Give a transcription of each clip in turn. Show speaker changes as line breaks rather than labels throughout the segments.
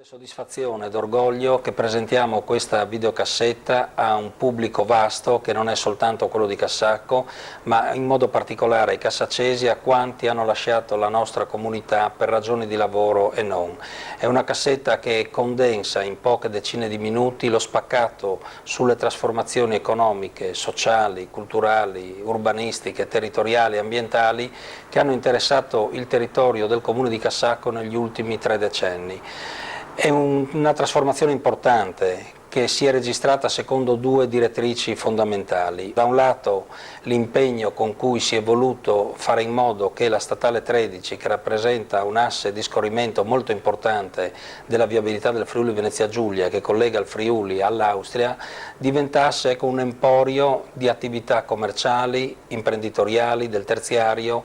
Soddisfazione ed orgoglio che presentiamo questa videocassetta a un pubblico vasto che non è soltanto quello di Cassacco, ma in modo particolare ai cassaccesi, a quanti hanno lasciato la nostra comunità per ragioni di lavoro e non. È una cassetta che condensa in poche decine di minuti lo spaccato sulle trasformazioni economiche, sociali, culturali, urbanistiche, territoriali e ambientali che hanno interessato il territorio del comune di Cassacco negli ultimi 3 decenni. È una trasformazione importante che si è registrata secondo 2 direttrici fondamentali. Da un lato l'impegno con cui si è voluto fare in modo che la Statale 13, che rappresenta un asse di scorrimento molto importante della viabilità del Friuli Venezia Giulia, che collega il Friuli all'Austria, diventasse un emporio di attività commerciali, imprenditoriali, del terziario,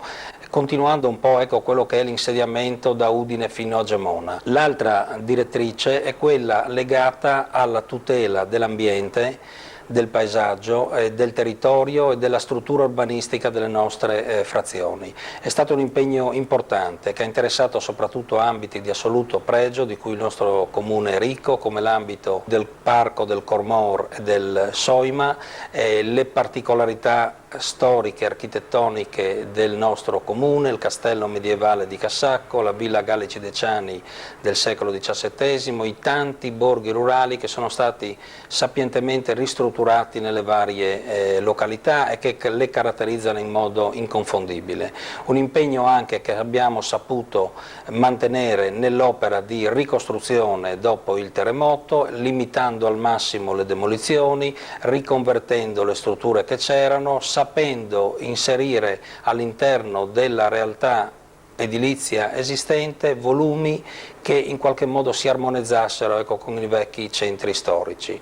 continuando un po' quello che è l'insediamento da Udine fino a Gemona. L'altra direttrice è quella legata alla tutela dell'ambiente, del paesaggio, del territorio e della struttura urbanistica delle nostre frazioni. È stato un impegno importante che ha interessato soprattutto ambiti di assoluto pregio di cui il nostro comune è ricco, come l'ambito del parco del Cormor e del Soima, le particolarità storiche e architettoniche del nostro comune, il castello medievale di Cassacco, la villa Gallici Deciani del secolo XVII, i tanti borghi rurali che sono stati sapientemente ristrutturati nelle varie località e che le caratterizzano in modo inconfondibile. Un impegno anche che abbiamo saputo mantenere nell'opera di ricostruzione dopo il terremoto, limitando al massimo le demolizioni, riconvertendo le strutture che c'erano, sapendo inserire all'interno della realtà edilizia esistente volumi che in qualche modo si armonizzassero con i vecchi centri storici.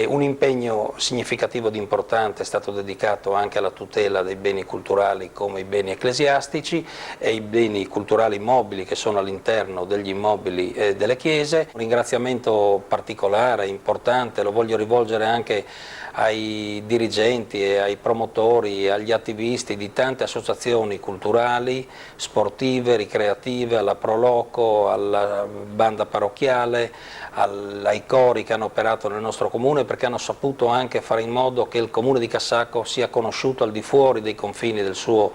Un impegno significativo ed importante è stato dedicato anche alla tutela dei beni culturali come i beni ecclesiastici e i beni culturali mobili che sono all'interno degli immobili delle chiese. Un ringraziamento particolare, importante, lo voglio rivolgere anche ai dirigenti e ai promotori, agli attivisti di tante associazioni culturali, sportive, ricreative, alla Proloco, alla banda parrocchiale, ai cori che hanno operato nel nostro comune, perché hanno saputo anche fare in modo che il comune di Cassacco sia conosciuto al di fuori dei confini del suo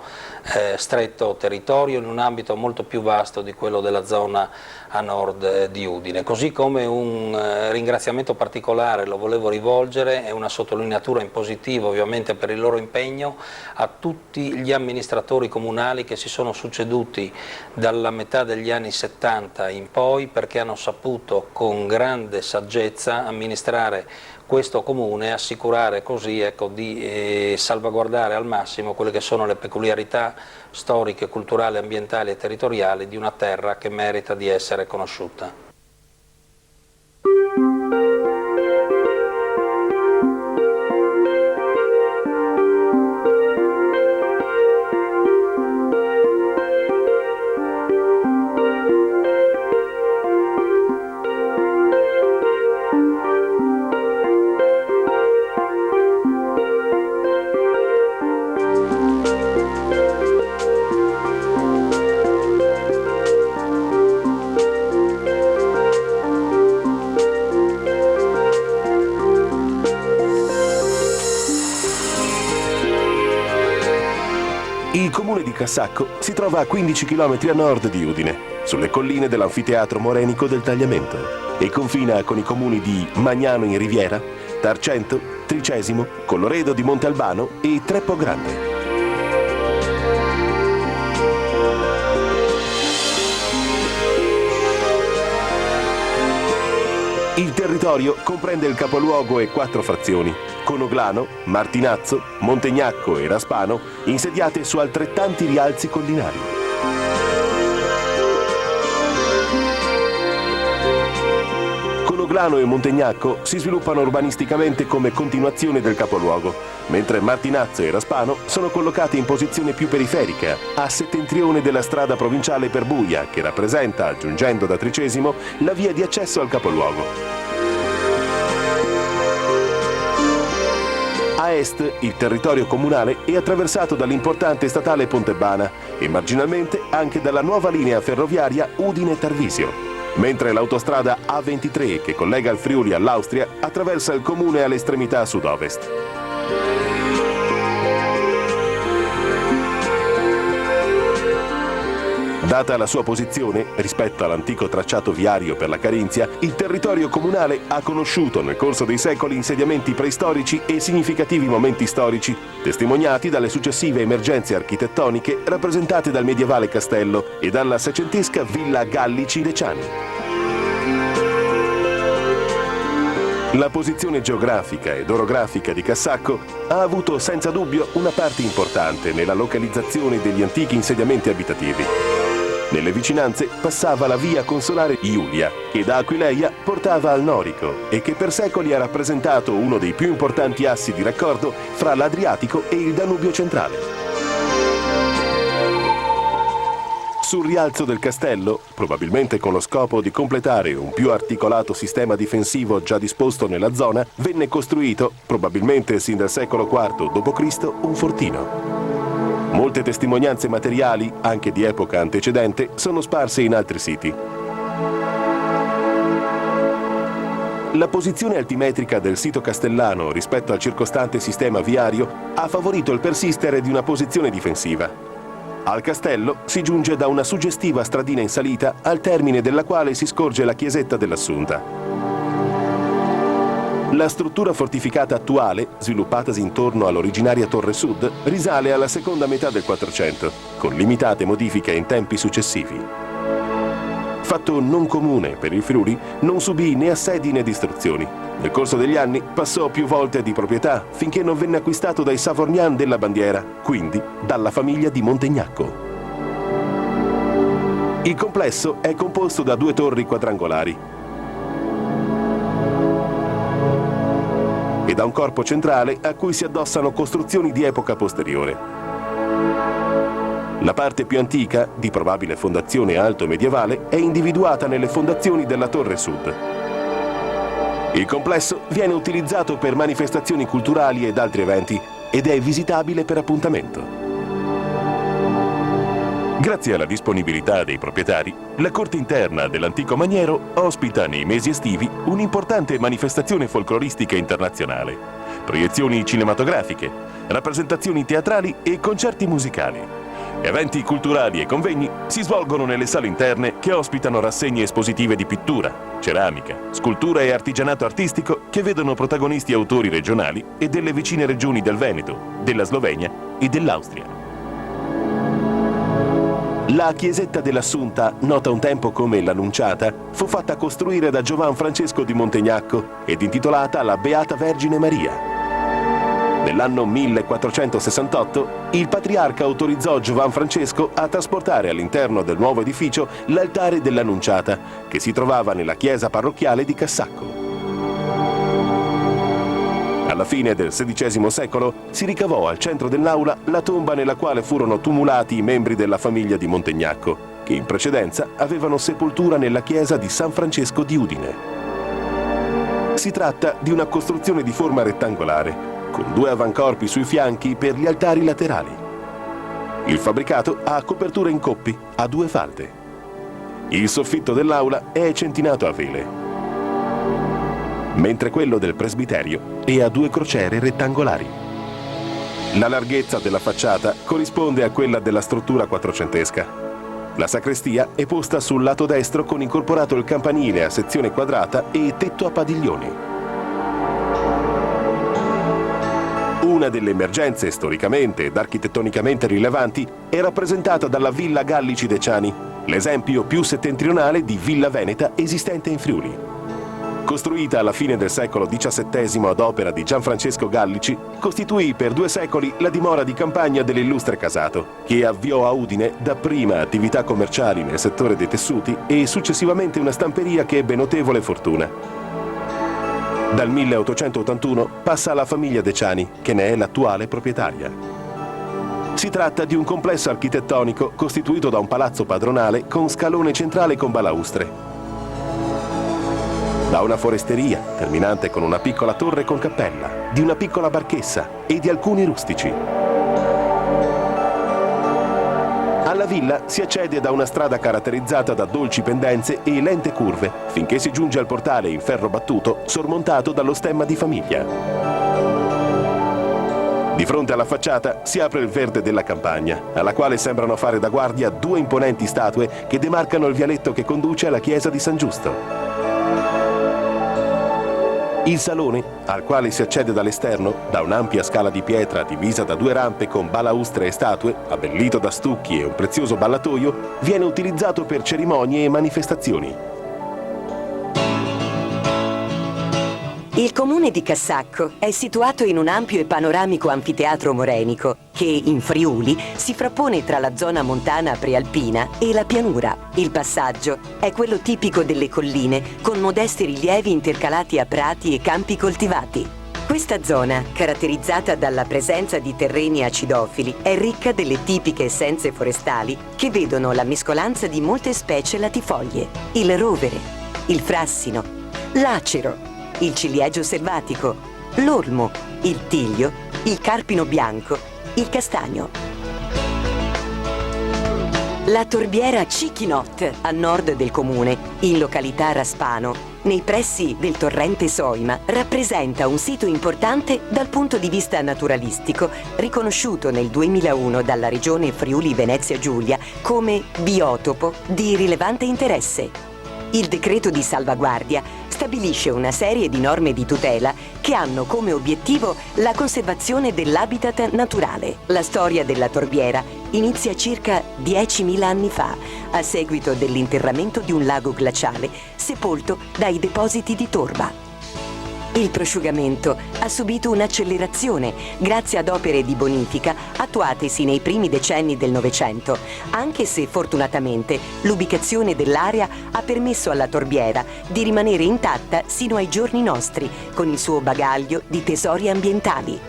stretto territorio, in un ambito molto più vasto di quello della zona a nord di Udine. Così come un ringraziamento particolare lo volevo rivolgere, è una sottolineatura in positivo ovviamente per il loro impegno, a tutti gli amministratori comunali che si sono succeduti dalla metà degli anni 70 in poi, perché hanno saputo con grande saggezza amministrare questo comune e assicurare così di salvaguardare al massimo quelle che sono le peculiarità storiche, culturali, ambientali e territoriali di una terra che merita di essere conosciuta.
Il comune di Cassacco si trova a 15 km a nord di Udine, sulle colline dell'anfiteatro morenico del Tagliamento, e confina con i comuni di Magnano in Riviera, Tarcento, Tricesimo, Colloredo di Montalbano e Treppo Grande. Il territorio comprende il capoluogo e 4 frazioni, Conoglano, Martinazzo, Montegnacco e Raspano, insediate su altrettanti rialzi collinari. Conoglano e Montegnacco si sviluppano urbanisticamente come continuazione del capoluogo, mentre Martinazzo e Raspano sono collocati in posizione più periferica, a settentrione della strada provinciale per Buia, che rappresenta, aggiungendo da Tricesimo, la via di accesso al capoluogo. A est il territorio comunale è attraversato dall'importante statale Pontebana e marginalmente anche dalla nuova linea ferroviaria Udine-Tarvisio. mentre l'autostrada A23 che collega il Friuli all'Austria attraversa il comune all'estremità sud-ovest. Data la sua posizione rispetto all'antico tracciato viario per la Carinzia, il territorio comunale ha conosciuto nel corso dei secoli insediamenti preistorici e significativi momenti storici, testimoniati dalle successive emergenze architettoniche rappresentate dal medievale castello e dalla seicentesca Villa Gallici Decani. La posizione geografica ed orografica di Cassacco ha avuto senza dubbio una parte importante nella localizzazione degli antichi insediamenti abitativi. Nelle vicinanze passava la via consolare Iulia, che da Aquileia portava al Norico e che per secoli ha rappresentato uno dei più importanti assi di raccordo fra l'Adriatico e il Danubio centrale. Sul rialzo del castello, probabilmente con lo scopo di completare un più articolato sistema difensivo già disposto nella zona, venne costruito, probabilmente sin dal secolo IV d.C., un fortino. Molte testimonianze materiali, anche di epoca antecedente, sono sparse in altri siti. La posizione altimetrica del sito castellano rispetto al circostante sistema viario ha favorito il persistere di una posizione difensiva. Al castello si giunge da una suggestiva stradina in salita al termine della quale si scorge la chiesetta dell'Assunta. La struttura fortificata attuale, sviluppatasi intorno all'originaria Torre Sud, risale alla seconda metà del 400, con limitate modifiche in tempi successivi. Fatto non comune per il Friuli, non subì né assedi né distruzioni. Nel corso degli anni passò più volte di proprietà, finché non venne acquistato dai Savorgnan della Bandiera, quindi dalla famiglia di Montegnacco. Il complesso è composto da 2 torri quadrangolari e da un corpo centrale a cui si addossano costruzioni di epoca posteriore. La parte più antica, di probabile fondazione alto-medievale, è individuata nelle fondazioni della Torre Sud. Il complesso viene utilizzato per manifestazioni culturali ed altri eventi ed è visitabile per appuntamento. Grazie alla disponibilità dei proprietari, la corte interna dell'antico maniero ospita nei mesi estivi un'importante manifestazione folcloristica internazionale, proiezioni cinematografiche, rappresentazioni teatrali e concerti musicali. Eventi culturali e convegni si svolgono nelle sale interne che ospitano rassegne espositive di pittura, ceramica, scultura e artigianato artistico che vedono protagonisti autori regionali e delle vicine regioni del Veneto, della Slovenia e dell'Austria. La chiesetta dell'Assunta, nota un tempo come l'Annunciata, fu fatta costruire da Giovan Francesco di Montegnacco ed intitolata alla Beata Vergine Maria. Nell'anno 1468 il patriarca autorizzò Giovan Francesco a trasportare all'interno del nuovo edificio l'altare dell'Annunciata, che si trovava nella chiesa parrocchiale di Cassacco. Alla fine del XVI secolo si ricavò al centro dell'aula la tomba nella quale furono tumulati i membri della famiglia di Montegnacco, che in precedenza avevano sepoltura nella chiesa di San Francesco di Udine. Si tratta di una costruzione di forma rettangolare, con 2 avancorpi sui fianchi per gli altari laterali. Il fabbricato ha copertura in coppi a 2 falde. Il soffitto dell'aula è centinato a vele, mentre quello del presbiterio è a 2 crociere rettangolari. La larghezza della facciata corrisponde a quella della struttura quattrocentesca. La sacrestia è posta sul lato destro con incorporato il campanile a sezione quadrata e tetto a padiglioni. Una delle emergenze storicamente ed architettonicamente rilevanti è rappresentata dalla Villa Gallici Decani, l'esempio più settentrionale di villa veneta esistente in Friuli. Costruita alla fine del secolo XVII ad opera di Gianfrancesco Gallici, costituì per 2 secoli la dimora di campagna dell'illustre Casato, che avviò a Udine dapprima attività commerciali nel settore dei tessuti e successivamente una stamperia che ebbe notevole fortuna. Dal 1881 passa alla famiglia Decani, che ne è l'attuale proprietaria. Si tratta di un complesso architettonico costituito da un palazzo padronale con scalone centrale con balaustre, da una foresteria, terminante con una piccola torre con cappella, di una piccola barchessa e di alcuni rustici. Alla villa si accede da una strada caratterizzata da dolci pendenze e lente curve, finché si giunge al portale in ferro battuto sormontato dallo stemma di famiglia. Di fronte alla facciata si apre il verde della campagna, alla quale sembrano fare da guardia due imponenti statue che demarcano il vialetto che conduce alla chiesa di San Giusto. Il salone, al quale si accede dall'esterno, da un'ampia scala di pietra divisa da due rampe con balaustre e statue, abbellito da stucchi e un prezioso ballatoio, viene utilizzato per cerimonie e manifestazioni.
Il comune di Cassacco è situato in un ampio e panoramico anfiteatro morenico che, in Friuli, si frappone tra la zona montana prealpina e la pianura. Il passaggio è quello tipico delle colline, con modesti rilievi intercalati a prati e campi coltivati. Questa zona, caratterizzata dalla presenza di terreni acidofili, è ricca delle tipiche essenze forestali che vedono la mescolanza di molte specie latifoglie: il rovere, il frassino, l'acero, il ciliegio selvatico, l'olmo, il tiglio, il carpino bianco, il castagno. La torbiera Cichinot, a nord del comune, in località Raspano, nei pressi del torrente Soima, rappresenta un sito importante dal punto di vista naturalistico, riconosciuto nel 2001 dalla Regione Friuli-Venezia Giulia come biotopo di rilevante interesse. Il decreto di salvaguardia stabilisce una serie di norme di tutela che hanno come obiettivo la conservazione dell'habitat naturale. La storia della torbiera inizia circa 10.000 anni fa, a seguito dell'interramento di un lago glaciale sepolto dai depositi di torba. Il prosciugamento ha subito un'accelerazione grazie ad opere di bonifica attuatesi nei primi decenni del Novecento, anche se fortunatamente l'ubicazione dell'area ha permesso alla torbiera di rimanere intatta sino ai giorni nostri, con il suo bagaglio di tesori ambientali.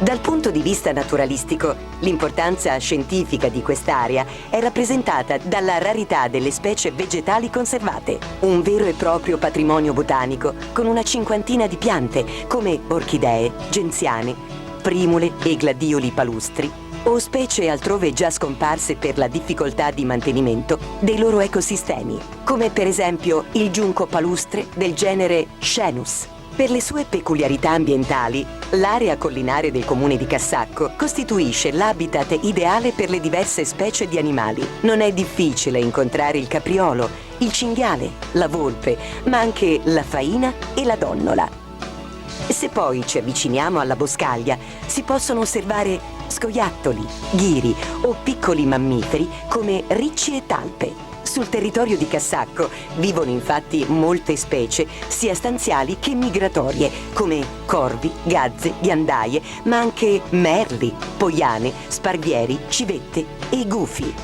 Dal punto di vista naturalistico, l'importanza scientifica di quest'area è rappresentata dalla rarità delle specie vegetali conservate, un vero e proprio patrimonio botanico con una cinquantina di piante come orchidee, genziane, primule e gladioli palustri, o specie altrove già scomparse per la difficoltà di mantenimento dei loro ecosistemi, come per esempio il giunco palustre del genere Schenus. Per le sue peculiarità ambientali, l'area collinare del comune di Cassacco costituisce l'habitat ideale per le diverse specie di animali. Non è difficile incontrare il capriolo, il cinghiale, la volpe, ma anche la faina e la donnola. Se poi ci avviciniamo alla boscaglia, si possono osservare scoiattoli, ghiri o piccoli mammiferi come ricci e talpe. Sul territorio di Cassacco vivono infatti molte specie, sia stanziali che migratorie, come corvi, gazze, ghiandaie, ma anche merli, poiane, sparvieri, civette e gufi.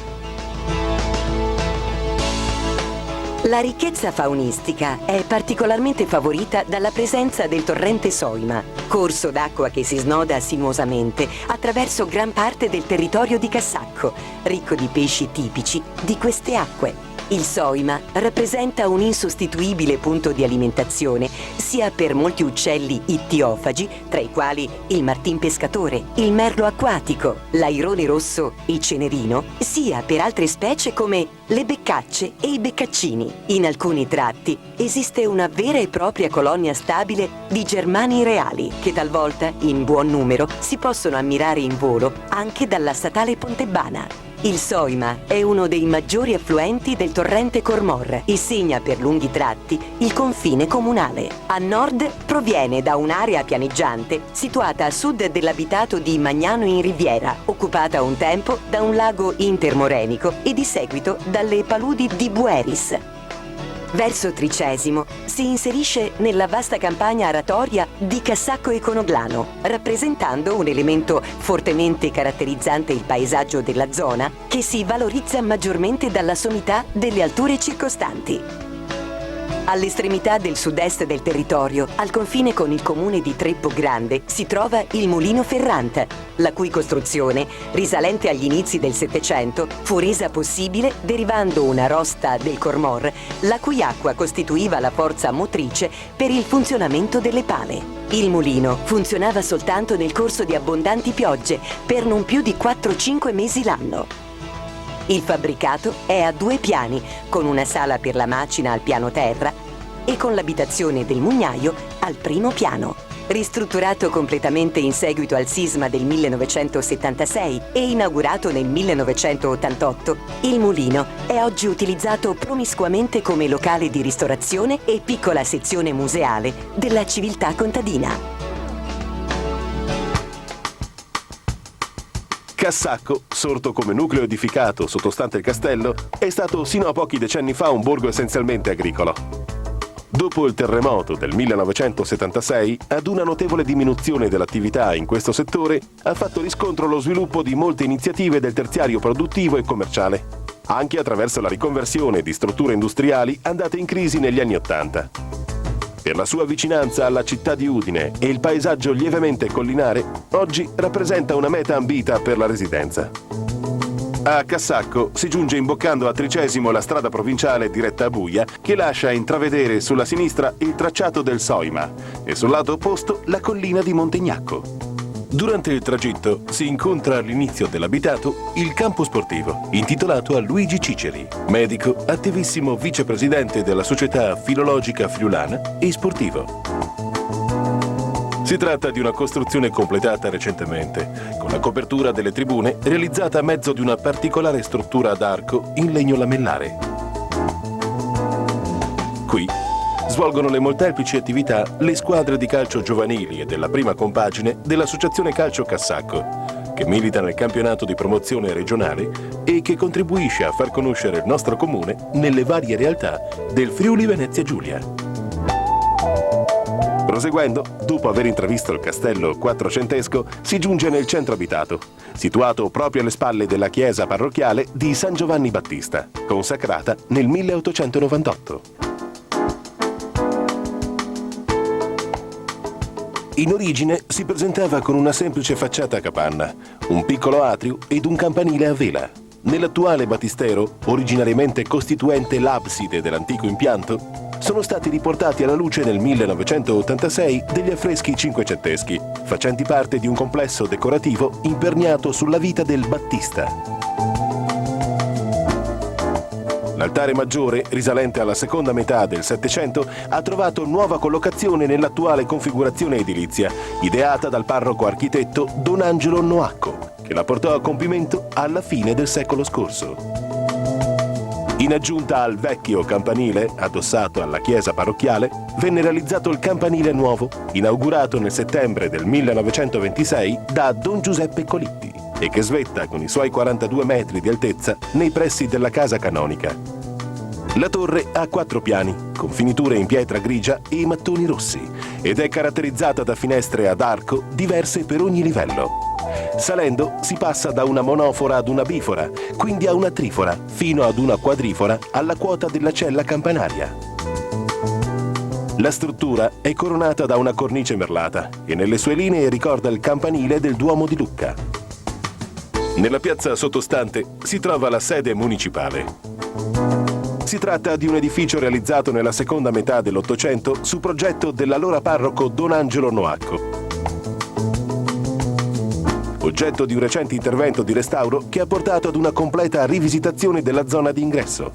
La ricchezza faunistica è particolarmente favorita dalla presenza del torrente Soima, corso d'acqua che si snoda sinuosamente attraverso gran parte del territorio di Cassacco, ricco di pesci tipici di queste acque. Il Soima rappresenta un insostituibile punto di alimentazione sia per molti uccelli ittiofagi, tra i quali il martin pescatore, il merlo acquatico, l'airone rosso e cenerino, sia per altre specie come le beccacce e i beccaccini. In alcuni tratti esiste una vera e propria colonia stabile di germani reali che talvolta, in buon numero, si possono ammirare in volo anche dalla statale Pontebana. Il Soima è uno dei maggiori affluenti del torrente Cormor e segna per lunghi tratti il confine comunale. A nord proviene da un'area pianeggiante situata a sud dell'abitato di Magnano in Riviera, occupata un tempo da un lago intermorenico e di seguito dalle paludi di Bueris. Verso Tricesimo si inserisce nella vasta campagna aratoria di Cassacco e Conoglano, rappresentando un elemento fortemente caratterizzante il paesaggio della zona, che si valorizza maggiormente dalla sommità delle alture circostanti. All'estremità del sud-est del territorio, al confine con il comune di Treppo Grande, si trova il Mulino Ferrante, la cui costruzione, risalente agli inizi del Settecento, fu resa possibile derivando una rosta del Cormor, la cui acqua costituiva la forza motrice per il funzionamento delle pale. Il mulino funzionava soltanto nel corso di abbondanti piogge, per non più di 4-5 mesi l'anno. Il fabbricato è a 2 piani, con una sala per la macina al piano terra e con l'abitazione del mugnaio al primo piano. Ristrutturato completamente in seguito al sisma del 1976 e inaugurato nel 1988, il mulino è oggi utilizzato promiscuamente come locale di ristorazione e piccola sezione museale della civiltà contadina.
Cassacco, sorto come nucleo edificato sottostante il castello, è stato sino a pochi decenni fa un borgo essenzialmente agricolo. Dopo il terremoto del 1976, ad una notevole diminuzione dell'attività in questo settore ha fatto riscontro lo sviluppo di molte iniziative del terziario produttivo e commerciale, anche attraverso la riconversione di strutture industriali andate in crisi negli anni '80. Per la sua vicinanza alla città di Udine e il paesaggio lievemente collinare, oggi rappresenta una meta ambita per la residenza. A Cassacco si giunge imboccando a Tricesimo la strada provinciale diretta a Buia, che lascia intravedere sulla sinistra il tracciato del Soima e sul lato opposto la collina di Montegnacco. Durante il tragitto si incontra all'inizio dell'abitato il campo sportivo, intitolato a Luigi Ciceri, medico, attivissimo vicepresidente della Società Filologica Friulana e sportivo. Si tratta di una costruzione completata recentemente, con la copertura delle tribune realizzata a mezzo di una particolare struttura ad arco in legno lamellare. Qui svolgono le molteplici attività le squadre di calcio giovanili e della prima compagine dell'Associazione Calcio Cassacco, che milita nel campionato di promozione regionale e che contribuisce a far conoscere il nostro comune nelle varie realtà del Friuli Venezia Giulia. Proseguendo, dopo aver intravisto il castello quattrocentesco, si giunge nel centro abitato, situato proprio alle spalle della chiesa parrocchiale di San Giovanni Battista, consacrata nel 1898. In origine si presentava con una semplice facciata a capanna, un piccolo atrio ed un campanile a vela. Nell'attuale battistero, originariamente costituente l'abside dell'antico impianto, sono stati riportati alla luce nel 1986 degli affreschi cinquecenteschi, facenti parte di un complesso decorativo imperniato sulla vita del Battista. L'altare maggiore, risalente alla seconda metà del Settecento, ha trovato nuova collocazione nell'attuale configurazione edilizia, ideata dal parroco architetto Don Angelo Noacco, che la portò a compimento alla fine del secolo scorso. In aggiunta al vecchio campanile, addossato alla chiesa parrocchiale, venne realizzato il campanile nuovo, inaugurato nel settembre del 1926 da Don Giuseppe Colitti, e che svetta con i suoi 42 metri di altezza nei pressi della casa canonica. La torre ha 4 piani, con finiture in pietra grigia e mattoni rossi, ed è caratterizzata da finestre ad arco diverse per ogni livello. Salendo si passa da una monofora ad una bifora, quindi a una trifora, fino ad una quadrifora alla quota della cella campanaria. La struttura è coronata da una cornice merlata e nelle sue linee ricorda il campanile del Duomo di Lucca. Nella piazza sottostante si trova la sede municipale. Si tratta di un edificio realizzato nella seconda metà dell'Ottocento su progetto dell'allora parroco Don Angelo Noacco, oggetto di un recente intervento di restauro che ha portato ad una completa rivisitazione della zona di ingresso.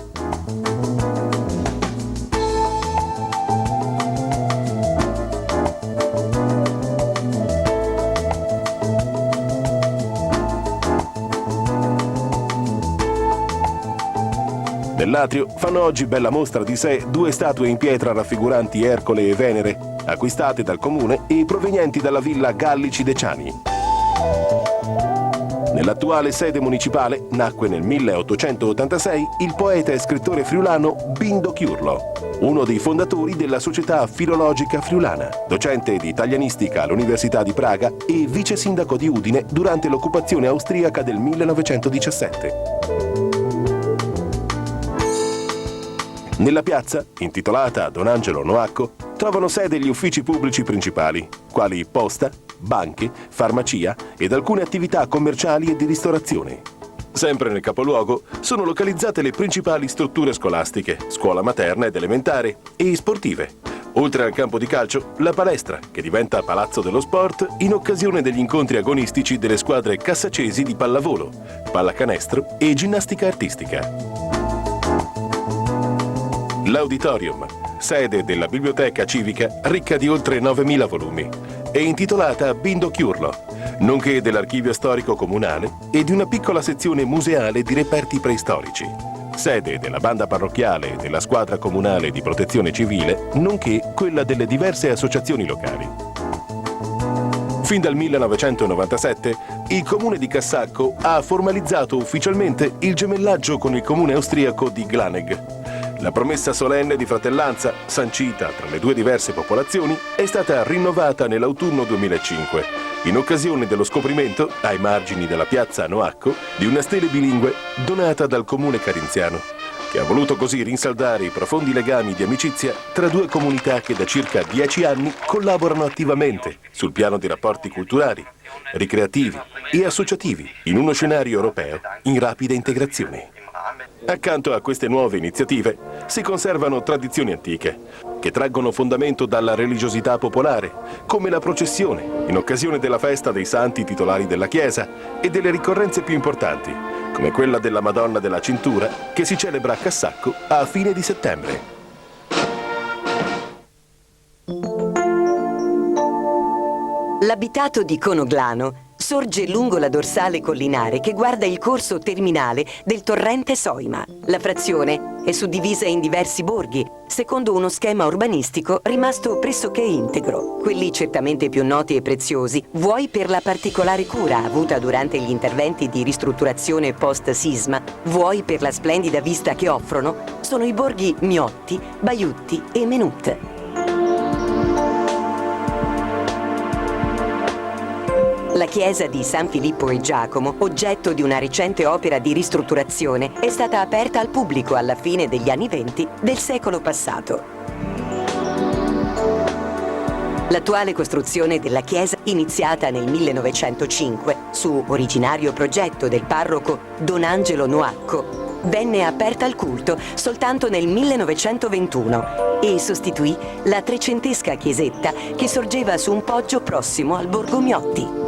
Nell'atrio fanno oggi bella mostra di sé 2 statue in pietra raffiguranti Ercole e Venere, acquistate dal comune e provenienti dalla villa Gallici Deciani. Nell'attuale sede municipale nacque nel 1886 il poeta e scrittore friulano Bindo Chiurlo, uno dei fondatori della Società Filologica Friulana, docente di italianistica all'Università di Praga e vice sindaco di Udine durante l'occupazione austriaca del 1917. Nella piazza, intitolata Don Angelo Noacco, trovano sede gli uffici pubblici principali, quali posta, banche, farmacia ed alcune attività commerciali e di ristorazione. Sempre nel capoluogo sono localizzate le principali strutture scolastiche, scuola materna ed elementare, e sportive. Oltre al campo di calcio, la palestra, che diventa Palazzo dello Sport in occasione degli incontri agonistici delle squadre cassacesi di pallavolo, pallacanestro e ginnastica artistica. L'Auditorium, sede della biblioteca civica ricca di oltre 9.000 volumi, è intitolata Bindo Chiurlo, nonché dell'archivio storico comunale e di una piccola sezione museale di reperti preistorici. Sede della banda parrocchiale e della squadra comunale di protezione civile, nonché quella delle diverse associazioni locali. Fin dal 1997, il comune di Cassacco ha formalizzato ufficialmente il gemellaggio con il comune austriaco di Glanegg. La promessa solenne di fratellanza, sancita tra le due diverse popolazioni, è stata rinnovata nell'autunno 2005, in occasione dello scoprimento, ai margini della piazza Noacco, di una stele bilingue donata dal comune carinziano, che ha voluto così rinsaldare i profondi legami di amicizia tra due comunità che da circa 10 anni collaborano attivamente sul piano dei rapporti culturali, ricreativi e associativi in uno scenario europeo in rapida integrazione. Accanto a queste nuove iniziative si conservano tradizioni antiche che traggono fondamento dalla religiosità popolare, come la processione in occasione della festa dei santi titolari della Chiesa e delle ricorrenze più importanti, come quella della Madonna della Cintura che si celebra a Cassacco a fine di settembre.
L'abitato di Conoglano sorge lungo la dorsale collinare che guarda il corso terminale del torrente Soima. La frazione è suddivisa in diversi borghi, secondo uno schema urbanistico rimasto pressoché integro. Quelli certamente più noti e preziosi, vuoi per la particolare cura avuta durante gli interventi di ristrutturazione post-sisma, vuoi per la splendida vista che offrono, sono i borghi Miotti, Baiutti e Menut. La chiesa di San Filippo e Giacomo, oggetto di una recente opera di ristrutturazione, è stata aperta al pubblico alla fine degli anni '20 del secolo passato. L'attuale costruzione della chiesa, iniziata nel 1905 su originario progetto del parroco Don Angelo Noacco, venne aperta al culto soltanto nel 1921 e sostituì la trecentesca chiesetta che sorgeva su un poggio prossimo al Borgo Miotti.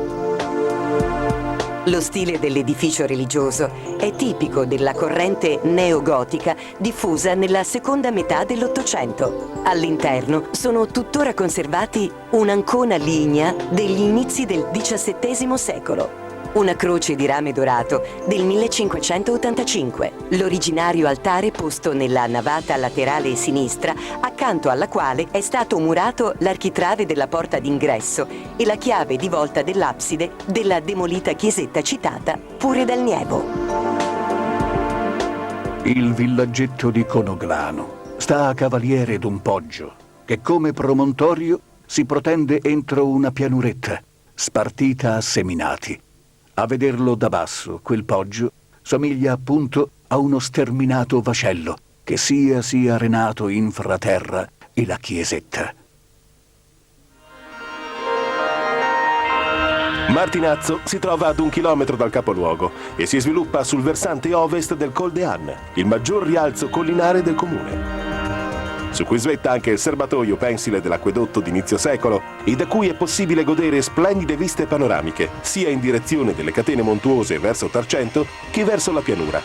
Lo stile dell'edificio religioso è tipico della corrente neogotica diffusa nella seconda metà dell'Ottocento. All'interno sono tuttora conservati un'ancona lignea degli inizi del XVII secolo, una croce di rame dorato del 1585, l'originario altare posto nella navata laterale sinistra, accanto alla quale è stato murato l'architrave della porta d'ingresso e la chiave di volta dell'abside della demolita chiesetta citata pure dal Nievo.
Il villaggetto di Conoglano sta a cavaliere d'un poggio che come promontorio si protende entro una pianuretta spartita a seminati. A vederlo da basso, quel poggio somiglia appunto a uno sterminato vascello che sia arenato infraterra e la chiesetta.
Martinazzo si trova ad 1 chilometro dal capoluogo e si sviluppa sul versante ovest del Col de Han, il maggior rialzo collinare del comune, su cui svetta anche il serbatoio pensile dell'acquedotto d'inizio secolo e da cui è possibile godere splendide viste panoramiche, sia in direzione delle catene montuose verso Tarcento che verso la pianura.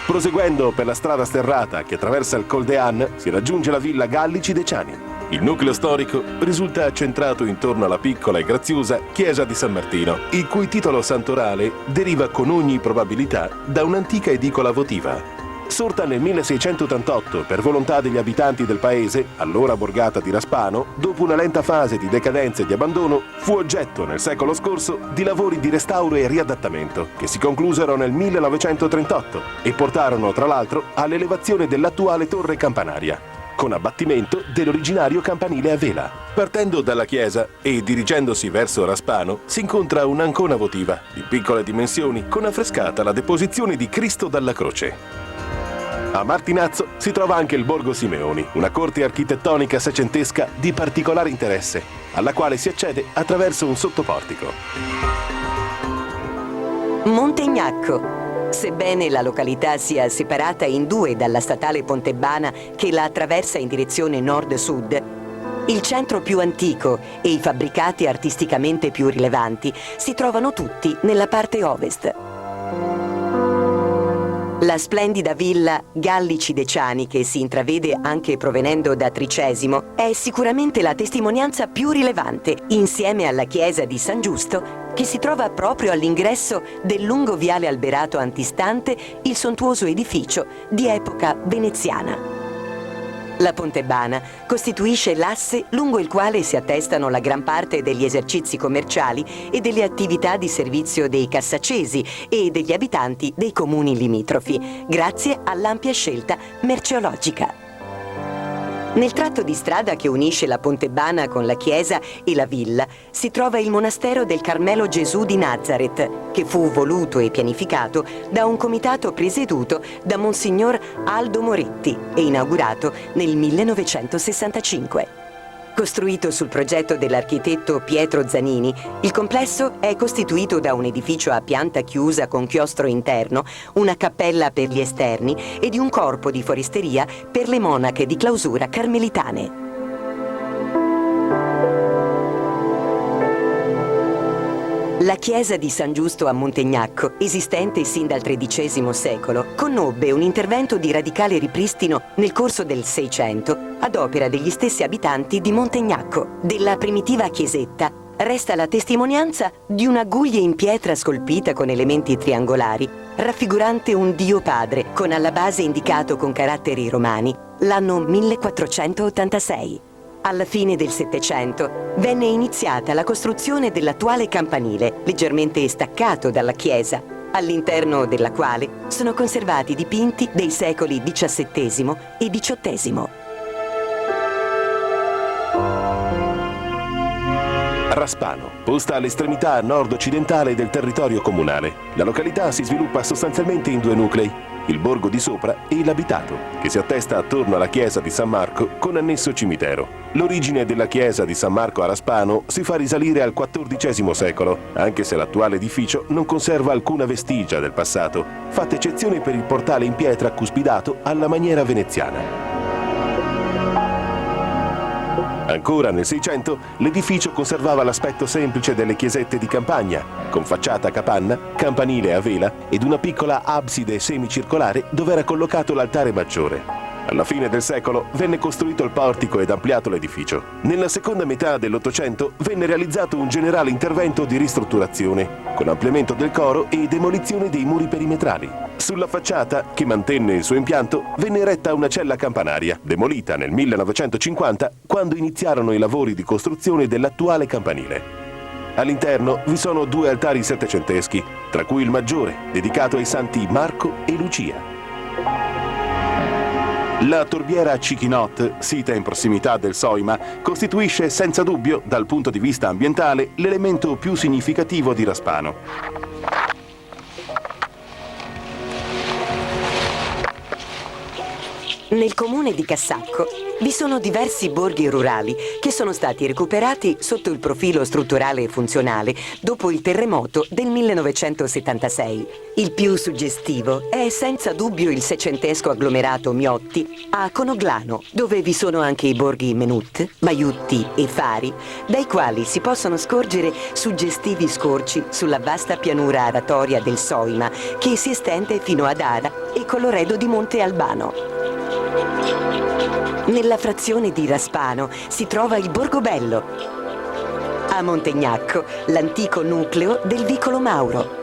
Proseguendo per la strada sterrata che attraversa il Col de Han si raggiunge la villa Gallici Deciani. Il nucleo storico risulta centrato intorno alla piccola e graziosa chiesa di San Martino, il cui titolo santorale deriva con ogni probabilità da un'antica edicola votiva. Sorta nel 1688 per volontà degli abitanti del paese, allora borgata di Raspano, dopo una lenta fase di decadenza e di abbandono, fu oggetto nel secolo scorso di lavori di restauro e riadattamento, che si conclusero nel 1938 e portarono tra l'altro all'elevazione dell'attuale torre campanaria, con abbattimento dell'originario campanile a vela. Partendo dalla chiesa e dirigendosi verso Raspano si incontra un'ancona votiva di piccole dimensioni con affrescata la deposizione di Cristo dalla croce. A Martinazzo si trova anche il Borgo Simeoni, una corte architettonica seicentesca di particolare interesse, alla quale si accede attraverso un sottoportico.
Montegnacco. Sebbene la località sia separata in due dalla statale Pontebana che la attraversa in direzione nord-sud, il centro più antico e i fabbricati artisticamente più rilevanti si trovano tutti nella parte ovest. La splendida villa Gallici Deciani, che si intravede anche provenendo da Tricesimo, è sicuramente la testimonianza più rilevante, insieme alla chiesa di San Giusto, che si trova proprio all'ingresso del lungo viale alberato antistante il sontuoso edificio di epoca veneziana. La Pontebana costituisce l'asse lungo il quale si attestano la gran parte degli esercizi commerciali e delle attività di servizio dei cassacesi e degli abitanti dei comuni limitrofi, grazie all'ampia scelta merceologica. Nel tratto di strada che unisce la Pontebana con la chiesa e la villa si trova il monastero del Carmelo Gesù di Nazareth, che fu voluto e pianificato da un comitato presieduto da Monsignor Aldo Moretti e inaugurato nel 1965. Costruito sul progetto dell'architetto Pietro Zanini, il complesso è costituito da un edificio a pianta chiusa con chiostro interno, una cappella per gli esterni e di un corpo di foresteria per le monache di clausura carmelitane. La chiesa di San Giusto a Montegnacco, esistente sin dal XIII secolo, conobbe un intervento di radicale ripristino nel corso del Seicento ad opera degli stessi abitanti di Montegnacco. Della primitiva chiesetta resta la testimonianza di una guglia in pietra scolpita con elementi triangolari, raffigurante un Dio Padre, con alla base indicato con caratteri romani l'anno 1486. Alla fine del Settecento venne iniziata la costruzione dell'attuale campanile, leggermente staccato dalla chiesa, all'interno della quale sono conservati dipinti dei secoli XVII e XVIII.
Raspano, posta all'estremità nord-occidentale del territorio comunale. La località si sviluppa sostanzialmente in due nuclei, il borgo di sopra e l'abitato, che si attesta attorno alla chiesa di San Marco con annesso cimitero. L'origine della chiesa di San Marco a Raspano si fa risalire al XIV secolo, anche se l'attuale edificio non conserva alcuna vestigia del passato, fatta eccezione per il portale in pietra cuspidato alla maniera veneziana. Ancora nel Seicento l'edificio conservava l'aspetto semplice delle chiesette di campagna, con facciata a capanna, campanile a vela ed una piccola abside semicircolare dove era collocato l'altare maggiore. Alla fine del secolo venne costruito il portico ed ampliato l'edificio. Nella seconda metà dell'Ottocento venne realizzato un generale intervento di ristrutturazione, con ampliamento del coro e demolizione dei muri perimetrali. Sulla facciata, che mantenne il suo impianto, venne eretta una cella campanaria, demolita nel 1950, quando iniziarono i lavori di costruzione dell'attuale campanile. All'interno vi sono due altari settecenteschi, tra cui il maggiore, dedicato ai santi Marco e Lucia. La torbiera Cichinot, sita in prossimità del Soima, costituisce senza dubbio, dal punto di vista ambientale, l'elemento più significativo di Raspano.
Nel comune di Cassacco vi sono diversi borghi rurali che sono stati recuperati sotto il profilo strutturale e funzionale dopo il terremoto del 1976. Il più suggestivo è senza dubbio il seicentesco agglomerato Miotti a Conoglano, dove vi sono anche i borghi Menut, Maiutti e Fari, dai quali si possono scorgere suggestivi scorci sulla vasta pianura aratoria del Soima che si estende fino ad Ara e Colloredo di Monte Albano. Nella frazione di Raspano si trova il Borgobello. A Montegnacco, l'antico nucleo del Vicolo Mauro.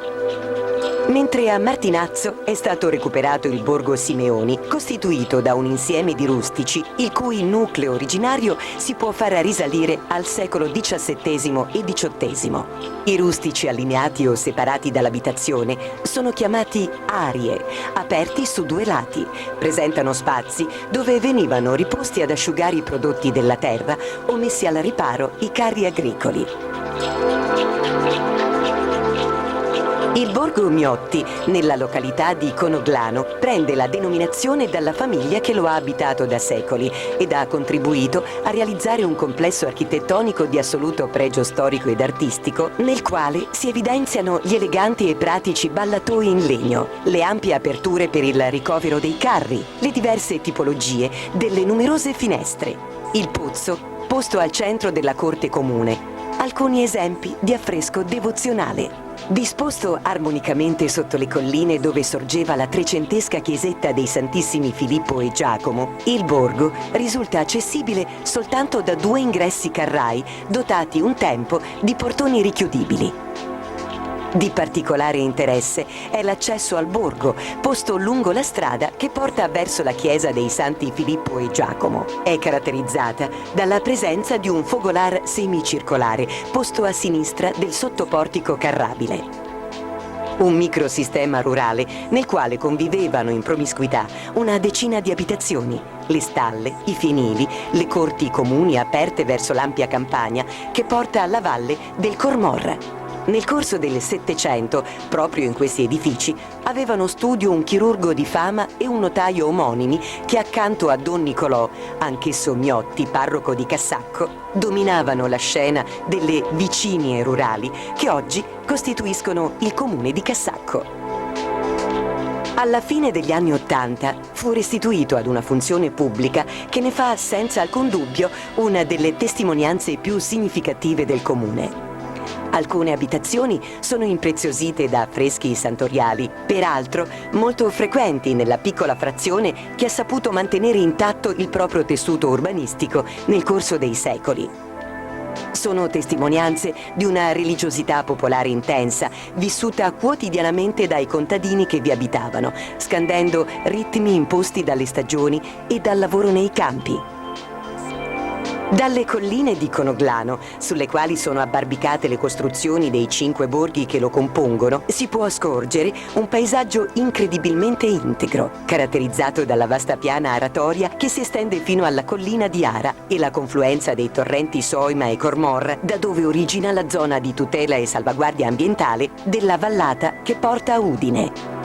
Mentre a Martinazzo è stato recuperato il Borgo Simeoni, costituito da un insieme di rustici, il cui nucleo originario si può far risalire al secolo XVII e XVIII. I rustici allineati o separati dall'abitazione sono chiamati arie, aperti su due lati. Presentano spazi dove venivano riposti ad asciugare i prodotti della terra o messi al riparo i carri agricoli. Il borgo Miotti, nella località di Conoglano, prende la denominazione dalla famiglia che lo ha abitato da secoli ed ha contribuito a realizzare un complesso architettonico di assoluto pregio storico ed artistico, nel quale si evidenziano gli eleganti e pratici ballatoi in legno, le ampie aperture per il ricovero dei carri, le diverse tipologie delle numerose finestre, il pozzo posto al centro della corte comune, alcuni esempi di affresco devozionale. Disposto armonicamente sotto le colline dove sorgeva la trecentesca chiesetta dei Santissimi Filippo e Giacomo, il borgo risulta accessibile soltanto da 2 ingressi carrai dotati un tempo di portoni richiudibili. Di particolare interesse è l'accesso al borgo, posto lungo la strada che porta verso la chiesa dei Santi Filippo e Giacomo. È caratterizzata dalla presenza di un fogolar semicircolare, posto a sinistra del sottoportico carrabile. Un microsistema rurale nel quale convivevano in promiscuità una decina di abitazioni, le stalle, i fienili, le corti comuni aperte verso l'ampia campagna che porta alla valle del Cormorra. Nel corso del Settecento, proprio in questi edifici, avevano studio un chirurgo di fama e un notaio omonimi che accanto a Don Nicolò, anch'esso Miotti, parroco di Cassacco, dominavano la scena delle vicinie rurali che oggi costituiscono il comune di Cassacco. Alla fine degli anni '80 fu restituito ad una funzione pubblica che ne fa senza alcun dubbio una delle testimonianze più significative del comune. Alcune abitazioni sono impreziosite da affreschi santoriali, peraltro molto frequenti nella piccola frazione che ha saputo mantenere intatto il proprio tessuto urbanistico nel corso dei secoli. Sono testimonianze di una religiosità popolare intensa, vissuta quotidianamente dai contadini che vi abitavano, scandendo ritmi imposti dalle stagioni e dal lavoro nei campi. Dalle colline di Conoglano, sulle quali sono abbarbicate le costruzioni dei 5 borghi che lo compongono, si può scorgere un paesaggio incredibilmente integro, caratterizzato dalla vasta piana aratoria che si estende fino alla collina di Ara e la confluenza dei torrenti Soima e Cormorra, da dove origina la zona di tutela e salvaguardia ambientale della vallata che porta a Udine.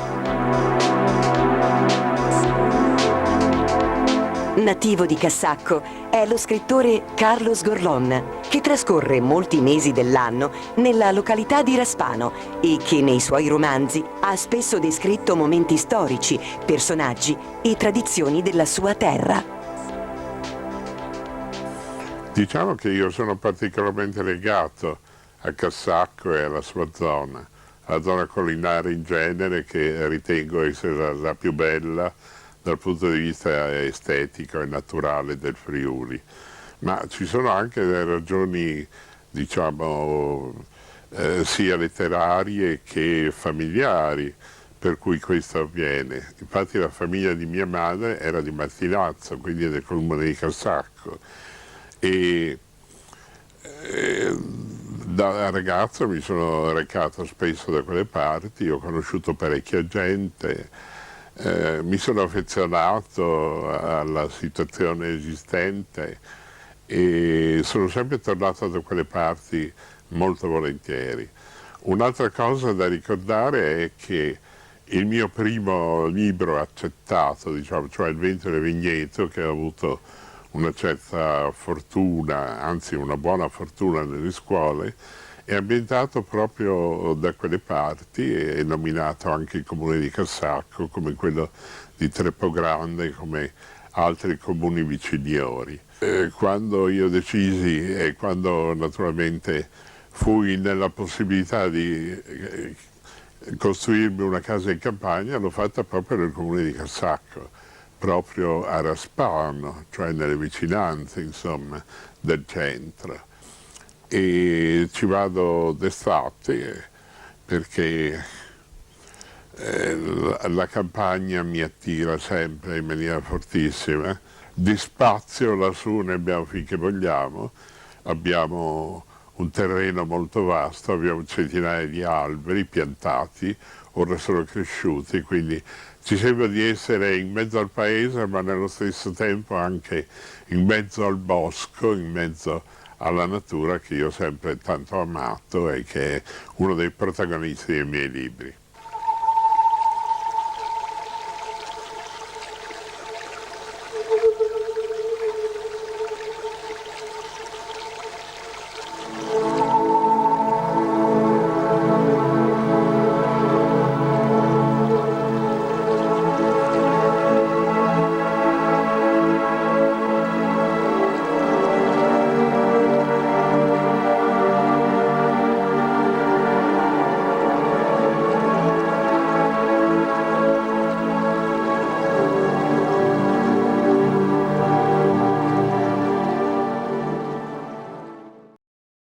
Nativo di Cassacco è lo scrittore Carlos Gorlón, che trascorre molti mesi dell'anno nella località di Raspano e che nei suoi romanzi ha spesso descritto momenti storici, personaggi e tradizioni della sua terra.
Diciamo che io sono particolarmente legato a Cassacco e alla sua zona, la zona collinare in genere, che ritengo essere la più bella dal punto di vista estetico e naturale del Friuli. Ma ci sono anche delle ragioni, diciamo, sia letterarie che familiari per cui questo avviene. Infatti la famiglia di mia madre era di Martinazzo, quindi del comune di Cassacco. E da ragazzo mi sono recato spesso da quelle parti, ho conosciuto parecchia gente, mi sono affezionato alla situazione esistente e sono sempre tornato da quelle parti molto volentieri. Un'altra cosa da ricordare è che il mio primo libro accettato, diciamo, cioè Il vento del vigneto, che ha avuto una certa fortuna, anzi una buona fortuna nelle scuole, è ambientato proprio da quelle parti, è nominato anche il comune di Cassacco come quello di Trepogrande, come altri comuni viciniori. Quando io decisi e quando naturalmente fui nella possibilità di costruirmi una casa in campagna, l'ho fatta proprio nel comune di Cassacco, proprio a Raspano, cioè nelle vicinanze, insomma, del centro. E ci vado d'estate perché la campagna mi attira sempre in maniera fortissima. Di spazio lassù ne abbiamo finché vogliamo, abbiamo un terreno molto vasto, abbiamo centinaia di alberi piantati, ora sono cresciuti, quindi ci sembra di essere in mezzo al paese, ma nello stesso tempo anche in mezzo al bosco, in mezzo alla natura che io ho sempre tanto amato e che è uno dei protagonisti dei miei libri.